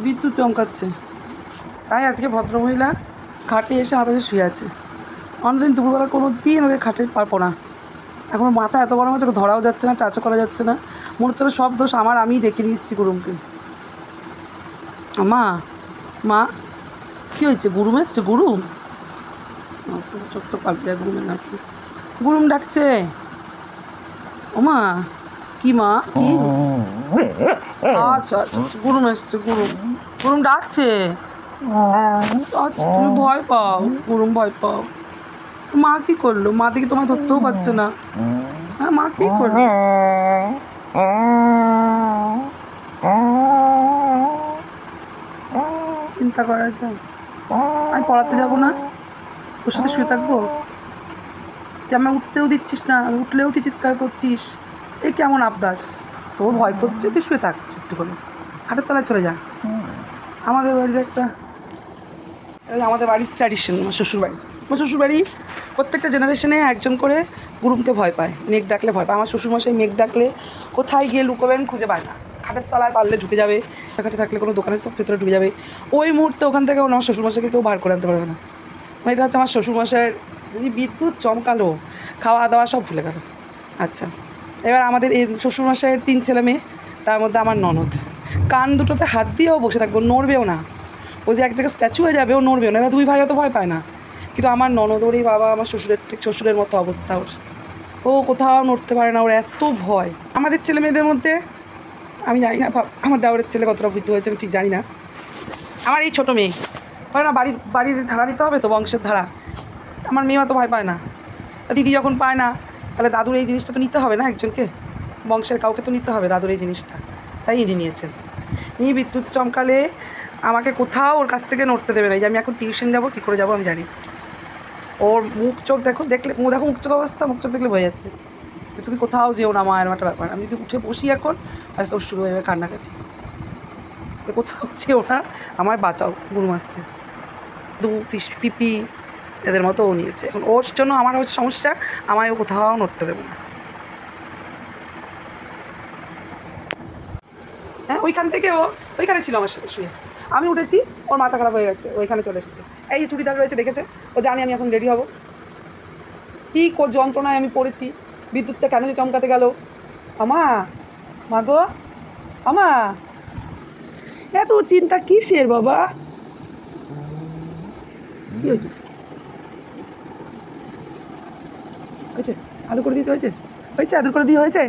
বিদ্যুৎ চমকাচ্ছে, তাই আজকে ভদ্রমহিলা খাটে এসে আমার পাশে শুয়ে আছে। অন্যদিন দুপুরবেলা কোনো দিন ওকে খাটে পারবো না। এখন মাথা এত গরম আছে, ধরাও যাচ্ছে না, টাচও করা যাচ্ছে না। মনে হচ্ছে সব দোষ আমার, আমিই ডেকে নিয়ে এসেছি গুরুমকে। মা মা কী হয়েছে? গুরুম এসছে? গুরুম চোখ চোখ পাল্টে গুরুমের না, গুরুম ডাকছে। ও মা, কি মা, কি? আচ্ছা আচ্ছা, গুরুম এসছে, গুরুম গুরুম ডাকছে। আচ্ছা, তুমি ভয় পাও, গুরুম ভয় পাও। মা কি করলো? মা দেখি তোমায় ধরতেও পারছে না। হ্যাঁ, মা কি করলো? চিন্তা করা যায়? আমি পড়াতে যাবো না, তোর সাথে শুয়ে থাকবো? যে আমি উঠতেও দিচ্ছিস না, আমি উঠলেও তুই চিৎকার করছিস, এই কেমন আবদার? তোর ভয় করছে, তুই শুয়ে থাক একটু করে, খাটের তলায় চলে যা। আমাদের বাড়ির একটা, আমাদের বাড়ির ট্র্যাডিশন, আমার শ্বশুরবাড়ি প্রত্যেকটা জেনারেশনে একজন করে গুরুমকে ভয় পায়, মেঘ ডাকলে ভয় পায়। আমার শ্বশুরমশাই মেঘ ডাকলে কোথায় গিয়ে লুকোবেন খুঁজে পায় না, খাটের তলায় পারলে ঢুকে যাবে, খাটে থাকলে কোনো দোকানের ভেতরে ঢুকে যাবে, ওই মুহূর্তে ওখান থেকে আমার শ্বশুরমশাইকে কেউ বার করে আনতে পারবে না। মানে এটা হচ্ছে আমার শ্বশুরমশাইয়ের। যদি বিদ্যুৎ চমকালো, খাওয়া দাওয়া সব ভুলে গেল। আচ্ছা, এবার আমাদের এই শ্বশুরমশাইয়ের 3 ছেলে মেয়ে, তার মধ্যে আমার ননদ কান দুটোতে হাত দিয়েও বসে থাকবো, নড়বেও না। ও যে এক জায়গায় স্ট্যাচু হয়ে যাবে, ও নড়বেও না। এরা 2 ভাই অত ভয় পায় না, কিন্তু আমার ননদ, ওরই বাবা, আমার শ্বশুরের ঠিক শ্বশুরের মতো অবস্থা ওর। ও কোথাও নড়তে পারে না, ওর এত ভয়। আমাদের ছেলে মেয়েদের মধ্যে আমি জানি না আমার দেওরের ছেলে কতটা ভীতু হয়েছে আমি ঠিক জানি না। আমার এই ছোটো মেয়ে হয় না, বাড়ির ধারা নিতে হবে তো, বংশের ধারা। আমার মেয়ে অত ভয় পায় না, দিদি যখন পায় না, তাহলে দাদুর এই জিনিসটা তো নিতে হবে না, একজনকে বংশের কাউকে তো নিতে হবে দাদুর এই জিনিসটা। তাই ইনি নিয়েছেন। নিয়ে বিদ্যুৎ চমকালে আমাকে কোথাও ওর কাছ থেকে নড়তে দেবে না। যে আমি এখন টিউশন যাবো, কী করে যাবো আমি জানি। ওর মুখ চোখ দেখলে মুখ চোখ অবস্থা, মুখ চোখ দেখলে বোঝা যাচ্ছে তুমি কোথাও যেও না, মা, এরকম একটা ব্যাপার। আমি যদি উঠে বসি এখন, আর ওর শুরু হয়ে যাবে কান্নাকাটি, কোথাও যেও না, আমায় বাঁচাও, গুরুম আসছে। পিপি এদের মতো ও নিয়েছে। এখন ওর জন্য আমার হচ্ছে সমস্যা, আমায় ও কোথাও নড়তে দেবে না। হ্যাঁ, ওইখান থেকে ওইখানে ছিল আমার সাথে শুয়ে, আমি উঠেছি, ওর মাথা খারাপ হয়ে গেছে, ওইখানে চলে এসেছে। এই যে চুড়িদার রয়েছে দেখেছে, ও জানি আমি এখন রেডি হব, কী যন্ত্রণায় আমি পড়েছি। বিদ্যুৎটা কেন যে চমকাতে গেল। আমা, মা গো, আমা, এত চিন্তা কিসের বাবা? কী হয়েছে? হয়েছে আদর করে দিয়েছে? হয়েছে আদর করে দিয়ে হয়েছে?